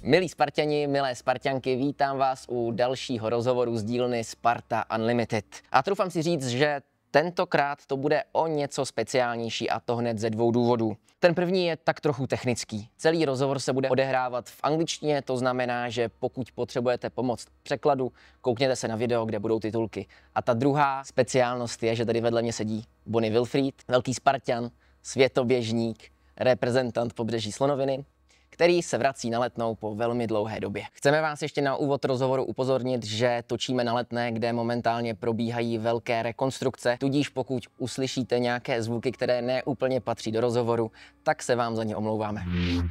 Milí Sparťani, milé Sparťanky, vítám vás u dalšího rozhovoru z dílny Sparta Unlimited. A troufám si říct, že tentokrát to bude o něco speciálnější, a to hned ze dvou důvodů. Ten první je tak trochu technický. Celý rozhovor se bude odehrávat v angličtině, to znamená, že pokud potřebujete pomoc překladu, koukněte se na video, kde budou titulky. A ta druhá speciálnost je, že tady vedle mě sedí Bony Wilfried, velký Sparťan, světoběžník, reprezentant Pobřeží Slonoviny, který se vrací na Letnou po velmi dlouhé době. Chceme vás ještě na úvod rozhovoru upozornit, že točíme na Letné, kde momentálně probíhají velké rekonstrukce, tudíž pokud uslyšíte nějaké zvuky, které neúplně patří do rozhovoru, tak se vám za ně omlouváme.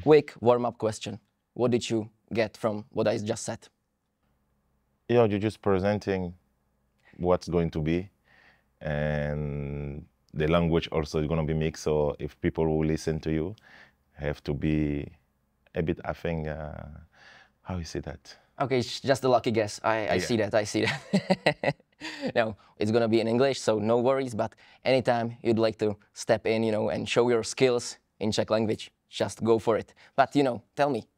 Quick warm-up question. What did you get from what I just said? You're just presenting what's going to be, and the language also is going to be mixed, so if people will listen to you, have to be a bit, I think, how you say that? Okay, it's just a lucky guess. I see that, I see that. No, it's gonna be in English, so no worries, but anytime you'd like to step in, and show your skills in Czech language, just go for it. But, tell me,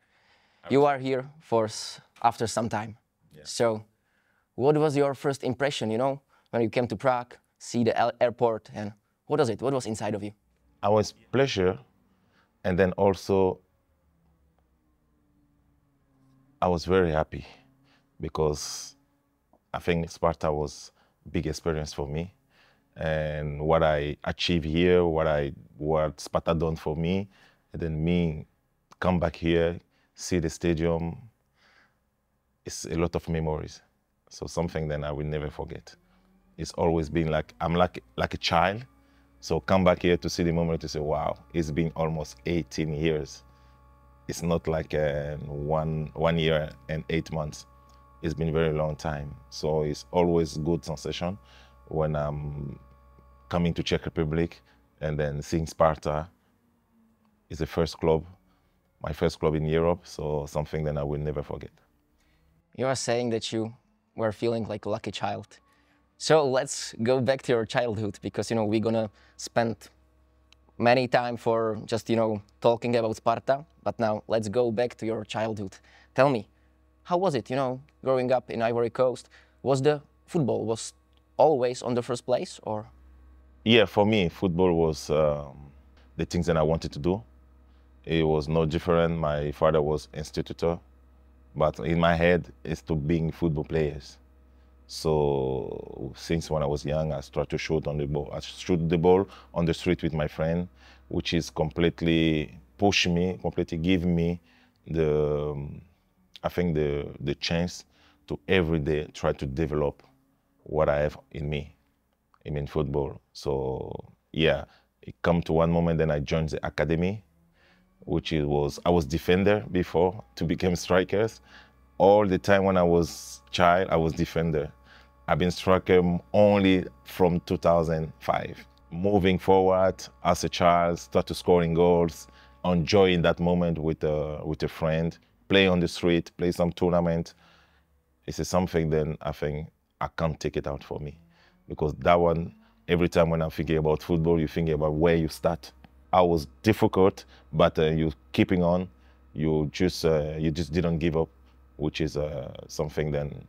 you are here after some time. Yeah. So, what was your first impression, when you came to Prague, see the airport, and what was inside of you? I was pleasure, and then also I was very happy because I think Sparta was a big experience for me, and what I achieved here, what Sparta done for me, and then me come back here, see the stadium, it's a lot of memories. So something that I will never forget. It's always been I'm like a child. So come back here to see the moment to say, wow, it's been almost 18 years. It's not like 1 year and 8 months. It's been a very long time. So it's always good sensation when I'm coming to Czech Republic and then seeing Sparta. It's the first club, my first club in Europe, so something that I will never forget. You are saying that you were feeling like a lucky child. So let's go back to your childhood, because, we're gonna spend many time for just, talking about Sparta, but now let's go back to your childhood. Tell me, how was it, growing up in Ivory Coast? Was the football always on the first place, or? Yeah, for me, football was the things that I wanted to do. It was no different. My father was institutor, but in my head, it's to being football players. So since when I was young, I started to shoot on the ball. I shoot the ball on the street with my friend, which is completely push me, completely give me the chance to every day try to develop what I have in me, in football. So yeah, it come to one moment, then I joined the academy, I was defender before to become strikers. All the time when I was child, I was defender. I've been striker only from 2005. Moving forward as a child, start to scoring goals, enjoying that moment with a friend, play on the street, play some tournament. It's something then I think I can't take it out for me, because that one, every time when I'm thinking about football, you think about where you start. I was difficult, but you keeping on, you just didn't give up, which is something then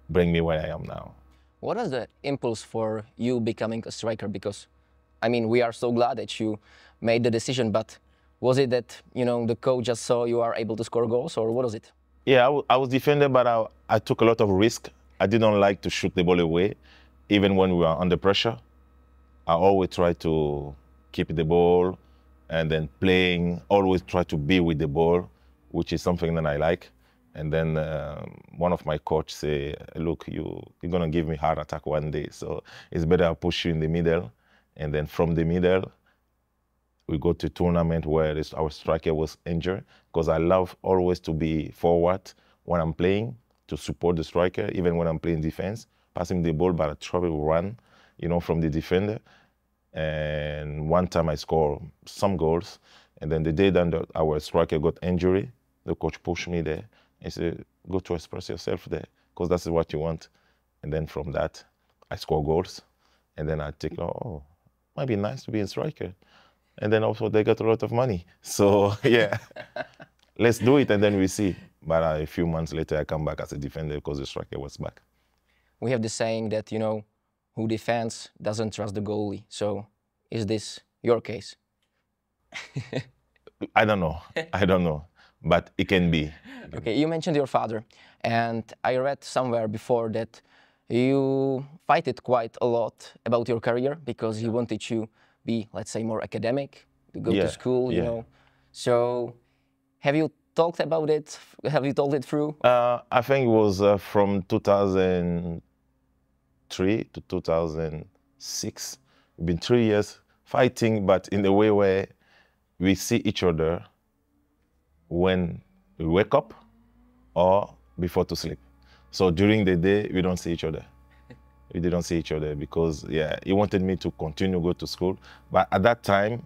bring me where I am now. What was the impulse for you becoming a striker? Because, we are so glad that you made the decision, but was it that, the coach just saw you are able to score goals, or what was it? Yeah, I was defender, but I took a lot of risk. I didn't like to shoot the ball away, even when we were under pressure. I always try to keep the ball and then playing, always try to be with the ball, which is something that I like. And then one of my coach say, look, you're gonna give me heart attack one day, so it's better I push you in the middle. And then from the middle, we go to tournament where our striker was injured, because I love always to be forward when I'm playing, to support the striker, even when I'm playing defense, passing the ball, but I try to run, from the defender. And one time I scored some goals, and then the day that our striker got injury, the coach pushed me there. He said, go to express yourself there, because that's what you want. And then from that, I score goals. And then I think, oh, might be nice to be a striker. And then also they got a lot of money. So yeah, let's do it and then we see. But a few months later, I come back as a defender because the striker was back. We have the saying that, you know, who defends doesn't trust the goalie. So is this your case? I don't know. I don't know. But it can be. Okay, you mentioned your father. And I read somewhere before that you fight it quite a lot about your career because he wanted you to be, let's say, more academic, to go to school, you know. So have you talked about it? Have you told it through? I think it was from 2003 to 2006. It's been 3 years fighting, but in a way where we see each other when we wake up or before to sleep. So during the day, we don't see each other. We didn't see each other because, yeah, he wanted me to continue go to school. But at that time,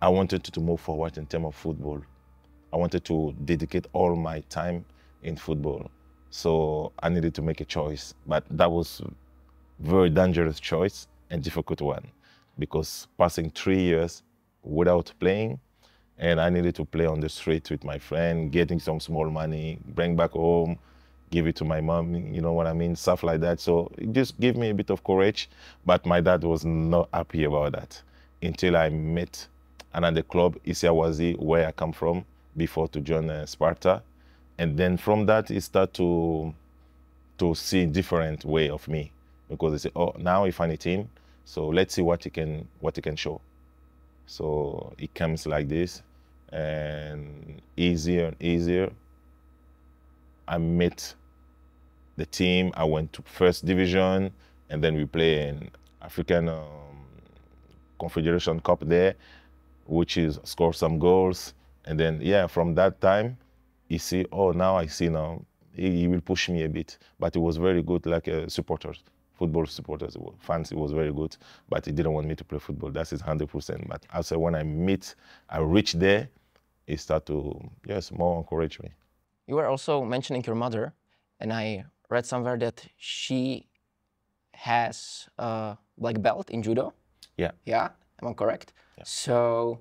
I wanted to move forward in terms of football. I wanted to dedicate all my time in football. So I needed to make a choice. But that was a very dangerous choice and difficult one because passing 3 years without playing, and I needed to play on the street with my friend, getting some small money, bring back home, give it to my mom, you know what I mean, stuff like that. So it just gave me a bit of courage, but my dad was not happy about that until I met another club, 𝐁𝐨𝐧𝐲, where I come from, before to join Sparta. And then from that, he started to see different way of me because they say, oh, now you find a team, so let's see what he can show. So it comes like this, and easier and easier. I met the team. I went to first division, and then we play in African Confederation Cup there, which is score some goals. And then, yeah, from that time, you see, oh, now I see now, he will push me a bit. But it was very good, like supporters, football supporters, fans, it was very good. But he didn't want me to play football, that's his 100%. But after when I reached there, he started to, yes, more encourage me. You were also mentioning your mother, and I read somewhere that she has a black belt in judo. Yeah. Yeah, am I correct? Yeah. So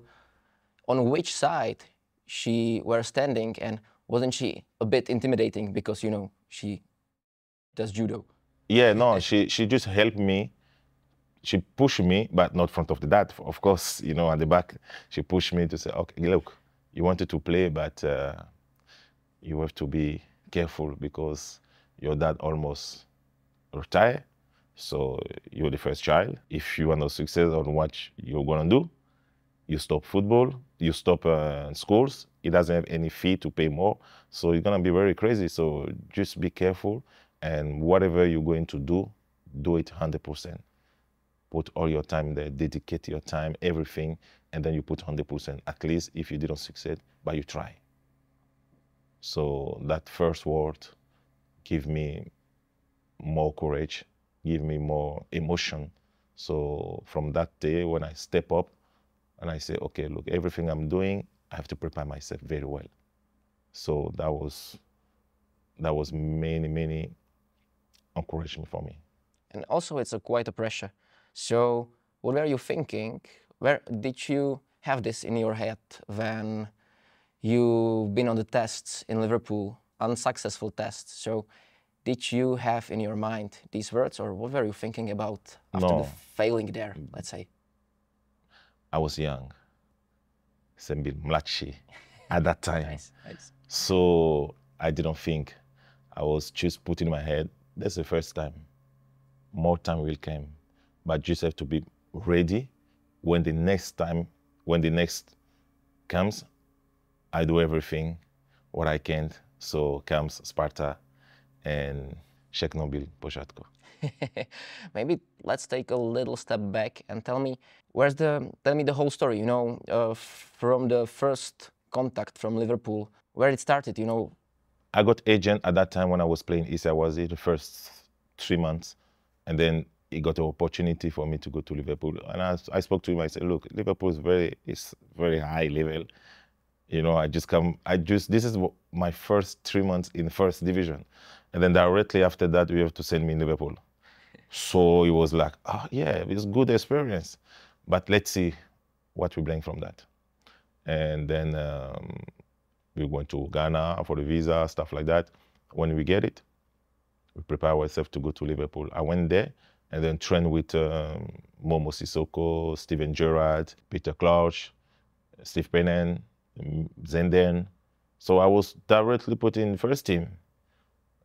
on which side she were standing, and wasn't she a bit intimidating because, you know, she does judo? Yeah, no, she just helped me. She pushed me, but not in front of the dad, of course, you know, at the back. She pushed me to say, okay, look, you wanted to play, but you have to be careful because your dad almost retired. So you're the first child. If you want to success on what you're gonna do, you stop football, you stop schools. It doesn't have any fee to pay more. So you're gonna be very crazy. So just be careful, and whatever you're going to do it 100%. Put all your time there, dedicate your time, everything, and then you put 100%. At least if you didn't succeed, but you try. So that first word give me more courage, give me more emotion. So from that day, when I step up and I say, okay, look, everything I'm doing, I have to prepare myself very well. So that was many encouragement for me. And also it's quite a pressure. So what were you thinking? Where did you have this in your head when you've been on the tests in Liverpool, unsuccessful tests? So did you have in your mind these words, or what were you thinking about after the failing there, let's say? I was young, Sembil mladší at that time. Nice. So I didn't think. I was just putting in my head, that's the first time. More time will come. But just have to be ready when the next comes, I do everything what I can. So comes Sparta and 𝐔𝐍𝐿 pořádku. Maybe let's take a little step back and tell me the whole story, you know, from the first contact from Liverpool, where it started, you know. I got agent at that time when I was playing 𝐁𝐨𝐴𝐺𝐲 the first 3 months, and then he got an opportunity for me to go to Liverpool. And I spoke to him, I said, look, Liverpool is very high level. You know, this is my first 3 months in first division. And then directly after that, you have to send me in Liverpool. So it was like, oh yeah, it's good experience, but let's see what we bring from that. And then We went to Ghana for the visa, stuff like that. When we get it, we prepare ourselves to go to Liverpool. I went there and then trained with Momo Sissoko, Steven Gerrard, Peter Crouch, Steve Pennant, Zenden. So I was directly put in first team.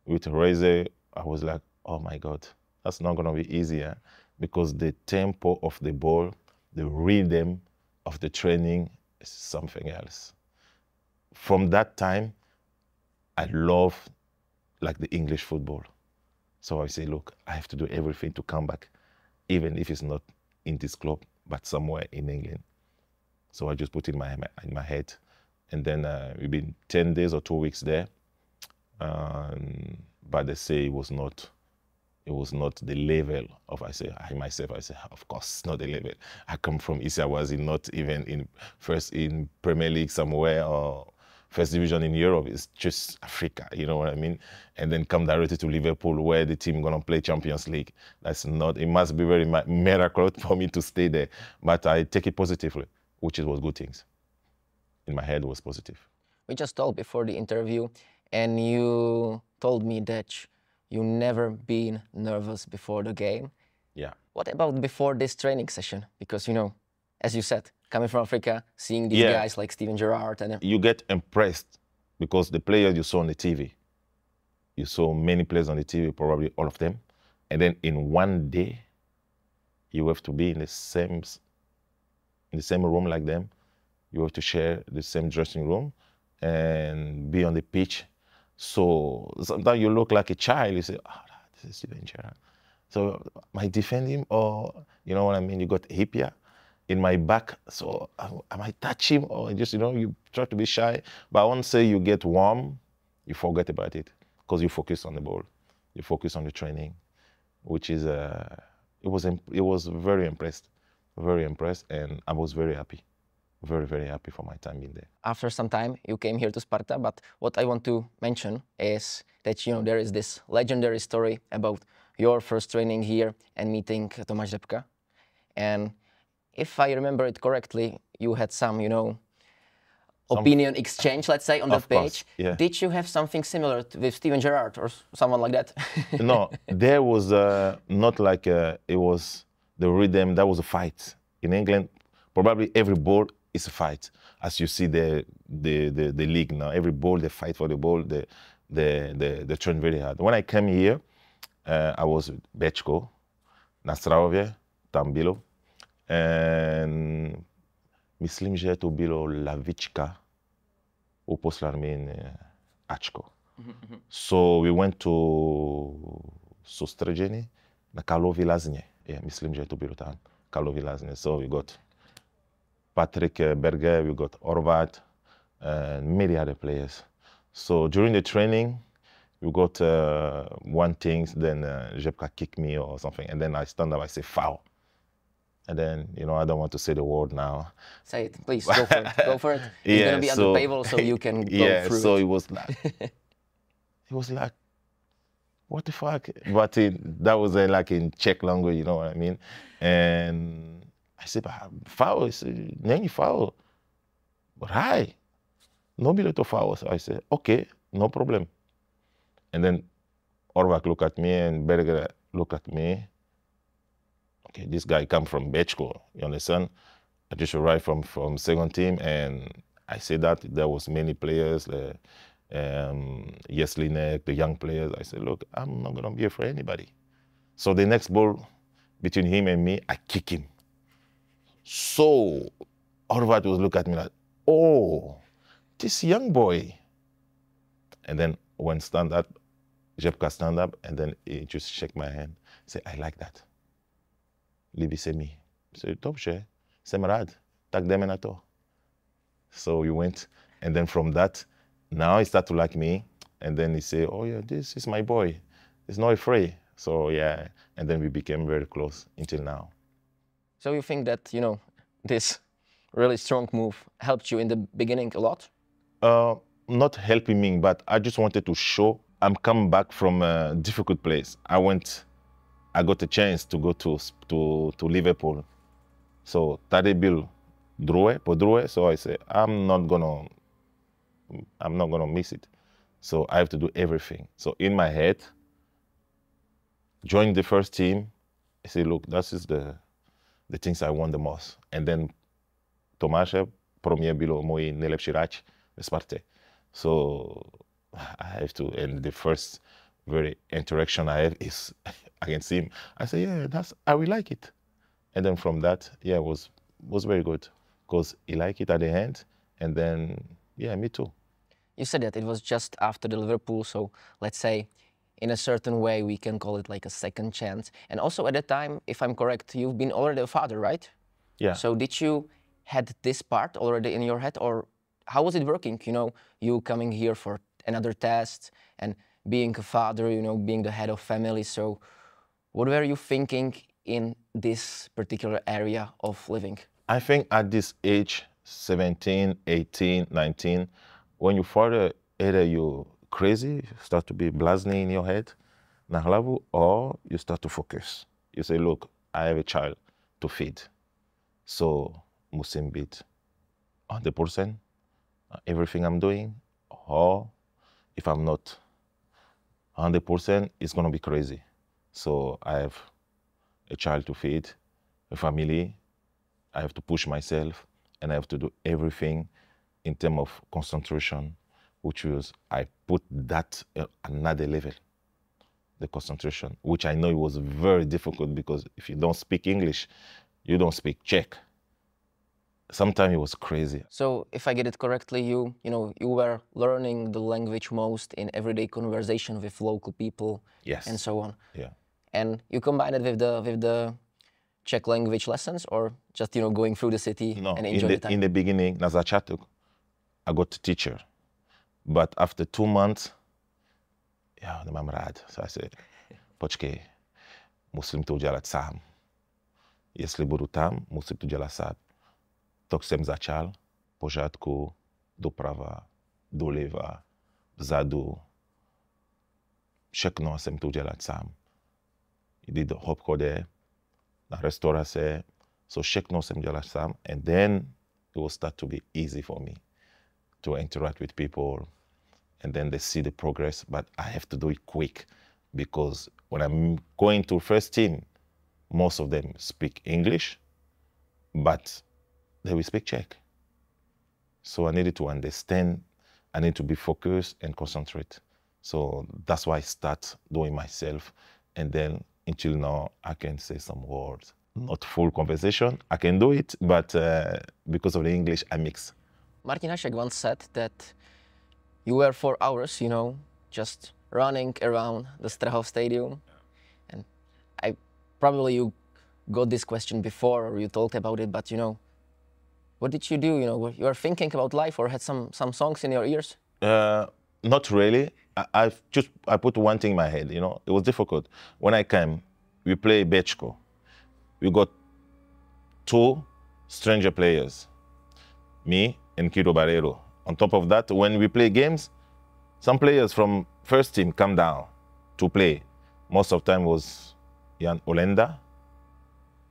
With Reze, I was like, oh my God, that's not gonna be easier because the tempo of the ball, the rhythm of the training is something else. From that time, I love like the English football. So I say, look, I have to do everything to come back, even if it's not in this club, but somewhere in England. So I just put it in my head. And then we've been 10 days or 2 weeks there. But they say it was not the level of, I say, of course, not the level. I come from 𝐔𝐨𝐧𝐲, not even first in Premier League somewhere or first division in Europe. It's just Africa, you know what I mean? And then come directly to Liverpool where the team gonna play Champions League. That's not, it must be very miracle for me to stay there. But I take it positively, which was good things. In my head, it was positive. We just talked before the interview, and you told me that you never been nervous before the game. Yeah. What about before this training session? Because, you know, as you said, coming from Africa, seeing these guys like Steven Gerrard and... You get impressed because the players you saw on the TV, you saw many players on the TV, probably all of them. And then in one day, you have to be in the same room like them. You have to share the same dressing room and be on the pitch. So sometimes you look like a child. You say, oh, this is Steven Gerrard. So am I defend him or, you know what I mean? You got Hipia in my back. So am I touch him or just, you know, you try to be shy. But once you get warm, you forget about it because you focus on the ball. You focus on the training, which is, it was very impressed, and I was very happy. Very, very happy for my time in there. After some time, you came here to Sparta, but what I want to mention is that, you know, there is this legendary story about your first training here and meeting Tomáš Řepka. And if I remember it correctly, you had some, you know, opinion exchange, let's say, on the page. Yeah. Did you have something similar with Steven Gerrard or someone like that? No, there was not like it was the rhythm, that was a fight. In England, probably every ball is a fight. As you see the league now, every ball, they fight for the ball, they train very hard. When I came here, I was with 𝐔𝐿, na Strahově, tam bylo. And myslím, že to bylo lavička, uposlal mi Ačko. So we went to soustředění na Karlově Lázně. Yeah, myslím, že to bylo tam, Karlově Lázně. So we got Patrick Berger, we got Orvat, and many other players. So during the training, we got one thing, then Řepka kicked me or something, and then I stand up, I say foul. And then, you know, I don't want to say the word now. Say it, please, go for it, go for it. It's gonna be on the table so you can go through so it. It was like, what the fuck? But that was like in Czech language, you know what I mean? And I said, foul, I said, není foul. But hi, no bylo to foul. So I said, okay, no problem. And then Orvak looked at me and Berger looked at me. Okay, this guy come from 𝐵čko, you understand? I just arrived from second team, and I said that there was many players, 𝐁𝐨𝐧𝐲 the young players. I said, look, I'm not gonna be afraid of anybody. So the next ball between him and me, I kick him. So Orvat was looking at me like, oh, this young boy. And then when stand up, Řepka stand up, and then he just shake my hand, say, I like that. Líbí se mi. So dobře, jsem rád, tak jdeme na to. So we went, and then from that, now he start to like me, and then he say, oh yeah, this is my boy. He's not afraid. So yeah, and then we became very close until now. So you think that, you know, this really strong move helped you in the beginning a lot? Not helping me, but I just wanted to show I'm coming back from a difficult place. I got a chance to go to Liverpool. So tady byl po druhé, so I said, I'm not gonna I'm not gonna miss it. So I have to do everything. So in my head, join the first team, I say, look, that is the things I want the most. And then Tomáše, pro mě bylo můj nejlepší hráč ve Spartě. So I have to, and the first very interaction I have is against him. I say, yeah, I will like it. And then from that, yeah, it was very good because he liked it at the end. And then, yeah, me too. You said that it was just after the Liverpool, so let's say in a certain way we can call it like a second chance. And also at that time, if I'm correct, you've been already a father, right? Yeah. So did you had this part already in your head, or how was it working? You know, you coming here for another test and being a father, you know, being the head of family. So what were you thinking in this particular area of living? I think at this age, 17, 18, 19, when you father, either you crazy, you start to be blasé in your head, or you start to focus. You say, look, I have a child to feed. So, musim bit 100%, everything I'm doing, or if I'm not 100%, it's gonna be crazy. So I have a child to feed, a family, I have to push myself, and I have to do everything in terms of concentration, which was, I put that at another level, the concentration, which I know it was very difficult because if you don't speak English, you don't speak Czech. Sometimes it was crazy. So if I get it correctly, you were learning the language most in everyday conversation with local people, yes, and so on. Yeah. And you combine it with the Czech language lessons, or just going through the city and enjoy the time? In the beginning, na začátek, I got a teacher, but after 2 months, já nemám rád. So I said, počkej, musím to udělat sám. Jestli budu tam, musím to dělat sám. Tak jsem začal, pořádku, doprava, doleva, vzadu. Všechno jsem to udělat sám. Jdi do obchode, na restaurace, so všechno jsem dělal sám, and then it will start to be easy for me to interact with people, and then they see the progress, but I have to do it quick, because when I'm going to first team, most of them speak English, but they will speak Czech. So I needed to understand, I need to be focused and concentrate. So that's why I start doing myself, and then until now, I can say some words. Not full conversation, I can do it, but because of the English, I mix. Martin Hašek once said that you were 4 hours, just running around the Strahov stadium. And probably you got this question before, or you talked about it, but what did you do? You were thinking about life, or had some songs in your ears? Not really. I put one thing in my head, it was difficult. When I came, we play běžky. We got 2 stranger players, me and 𝐔𝐸𝐷. On top of that, when we play games, some players from first team come down to play. Most of the time was Jan Olenda,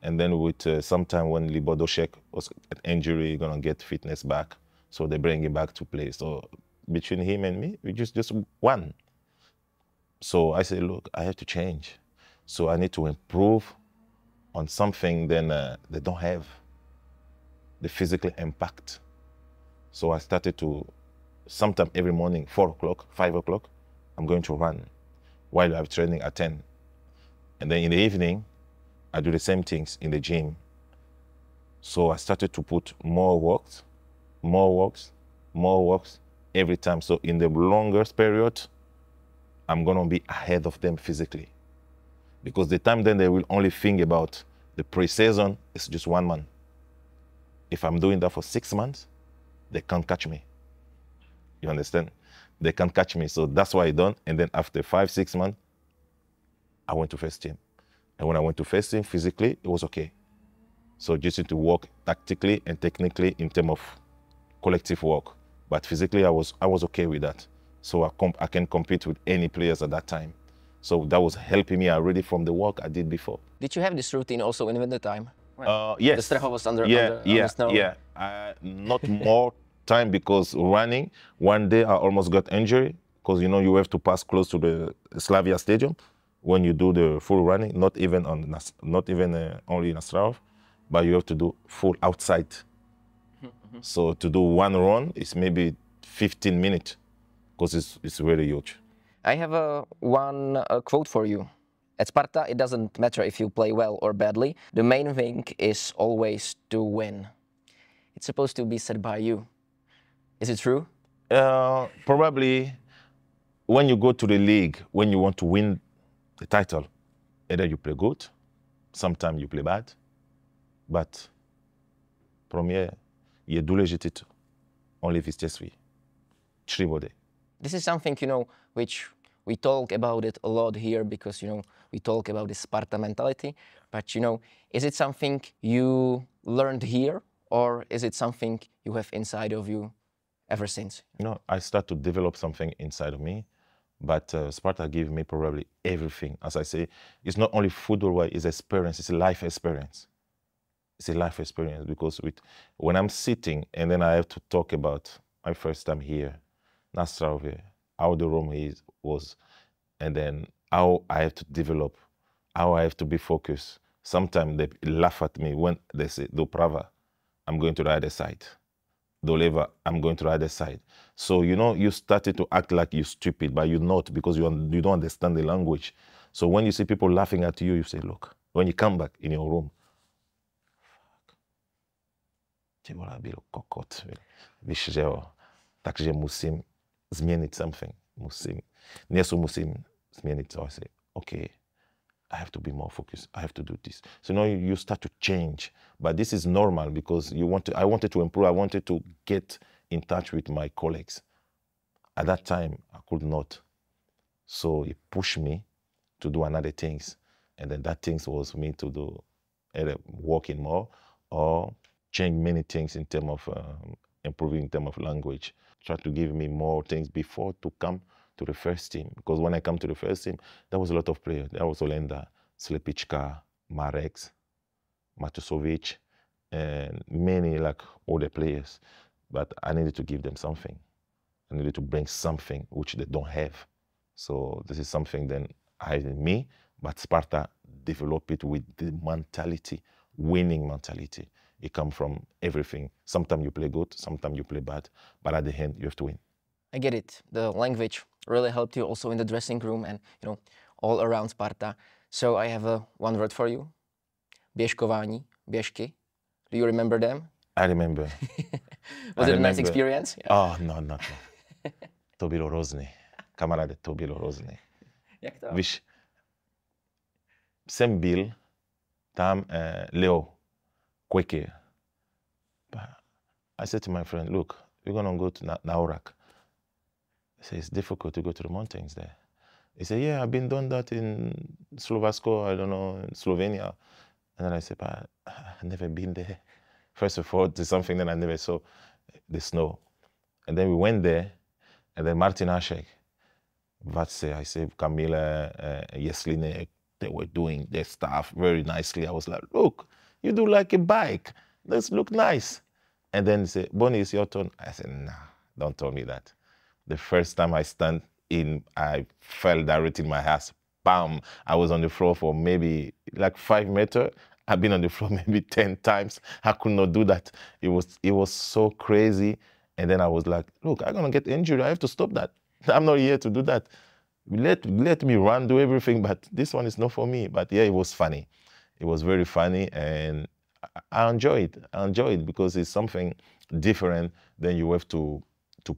and then with sometime when Libodošek was an injury, gonna get fitness back, so they bring him back to play. So between him and me, we just won. So I said, look, I have to change. So I need to improve on something then they don't have the physical impact. So I started to, sometime every morning, 4 o'clock, 5 o'clock, I'm going to run while I'm training at 10. And then in the evening, I do the same things in the gym. So I started to put more walks every time. So in the longest period, I'm gonna be ahead of them physically. Because the time then they will only think about the pre-season, it's just 1 month. If I'm doing that for 6 months, they can't catch me. You understand? They can't catch me, so that's why I done. And then after 5, 6 months, I went to first team. And when I went to first team, physically, it was okay. So just need to work tactically and technically in terms of collective work. But physically, I was okay with that. So I can compete with any players at that time. So that was helping me already from the work I did before. Did you have this routine also in winter time? Yes. The Strahova was under the snow? Yeah. Not more time because running, one day I almost got injured because, you know, you have to pass close to the Slavia Stadium when you do the full running, not even only in Strahova, but you have to do full outside. So to do one run is maybe 15 minutes because it's very huge. I have one quote for you. At Sparta, it doesn't matter if you play well or badly. The main thing is always to win. It's supposed to be said by you. Is it true? Probably when you go to the league, when you want to win the title, either you play good, sometimes you play bad, but premier, je důležité only vítězství. 3 body. This is something, you know, which we talk about it a lot here because, you know, we talk about the Sparta mentality. But, you know, is it something you learned here or is it something you have inside of you ever since? No, I start to develop something inside of me, but Sparta gave me probably everything. As I say, it's not only football, it's experience, it's a life experience. It's a life experience because when I'm sitting and then I have to talk about my first time here, Strahova, how the room was, and then how I have to develop, how I have to be focused. Sometimes they laugh at me when they say, do prava, I'm going to the other side. Do leva, I'm going to the other side. So, you know, you started to act like you're stupid, but you're not because you don't understand the language. So when you see people laughing at you, you say, look, when you come back in your room, takže musím změnit something. Musím změnit. So I say, okay, I have to be more focused. I have to do this. So now you start to change. But this is normal because I wanted to improve. I wanted to get in touch with my colleagues. At that time, I could not. So it pushed me to do another things. And then that things was me to do either working more or change many things in terms of improving in terms of language. Try to give me more things before to come to the first team. Because when I come to the first team, there was a lot of players. There was Olenda, Slepička, Marek, Matusovic, and many like other players. But I needed to give them something. I needed to bring something which they don't have. So this is something then I had in me, but Sparta developed it with the mentality, winning mentality. It comes from everything. Sometimes you play good, sometimes you play bad, but at the end you have to win. I get it. The language really helped you also in the dressing room and, you know, all around Sparta. So I have one word for you. Běžkování, běžky. Do you remember them? I remember. Was it a nice experience? Yeah. Oh, no, not. To bylo hrozný. Kamaráde, to bylo hrozný. Jak to? Víš, jsem byl tam 𝐔𝐍𝐿𝐼𝐿𝐿𝐿. I said to my friend, look, we're going to go to Naurak. He said, it's difficult to go to the mountains there. He said, yeah, I've been done that in Slovakia, I don't know, in Slovenia. And then I said, but I've never been there. First of all, there's something that I never saw, the snow. And then we went there, and then Martin Hašek, Vatse, I said, Kamila, Jesline, they were doing their stuff very nicely. I was like, look, you do like a bike. Let's look nice. And then he said, Bony, it's your turn. I said, nah, don't tell me that. The first time I stand in, I fell directly in my ass. Bam! I was on the floor for maybe like 5 meters. I've been on the floor maybe 10 times. I could not do that. It was so crazy. And then I was like, look, I'm gonna get injured. I have to stop that. I'm not here to do that. Let me run, do everything, but this one is not for me. But yeah, it was funny. It was very funny, and I enjoy it. I enjoy it because it's something different than you have to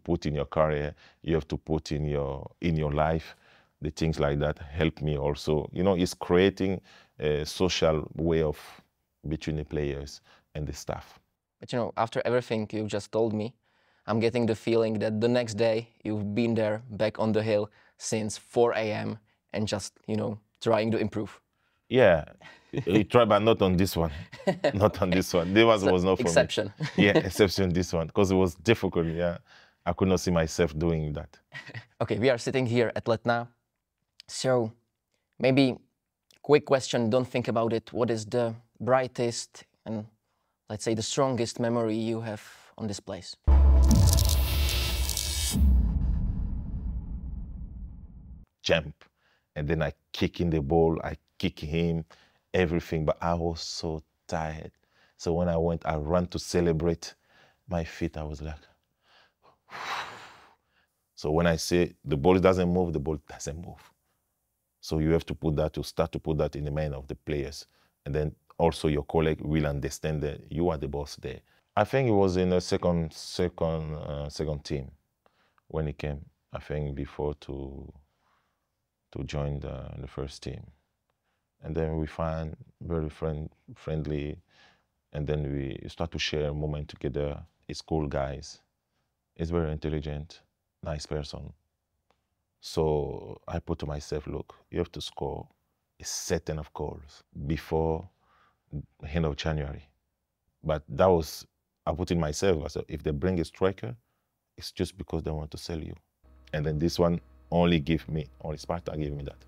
put in your career. You have to put in your life. The things like that help me also. You know, it's creating a social way of between the players and the staff. But you know, after everything you just told me, I'm getting the feeling that the next day you've been there back on the hill since 4 a.m. and just, you know, trying to improve. Yeah, he tried, but not on this one. Not on this one. This was not for exception. me. Yeah, exception this one, because it was difficult. Yeah, I could not see myself doing that. Okay, we are sitting here at Letná. So maybe quick question, don't think about it. What is the brightest and, let's say, the strongest memory you have on this place? jump. And then I kick in the ball, I kick him, everything. But I was so tired. So when I ran to celebrate my feet, I was like, so when I say the ball doesn't move, the ball doesn't move. So you have to start to put that in the mind of the players. And then also your colleague will understand that you are the boss there. I think it was in the second team when he came, I think before to join the first team. And then we find very friendly, and then we start to share a moment together. He's cool guys. He's very intelligent, nice person. So I put to myself, look, you have to score a certain of goals before the end of January. But that was, I put in myself, I said, if they bring a striker, it's just because they want to sell you. And then this one only Sparta gave me that.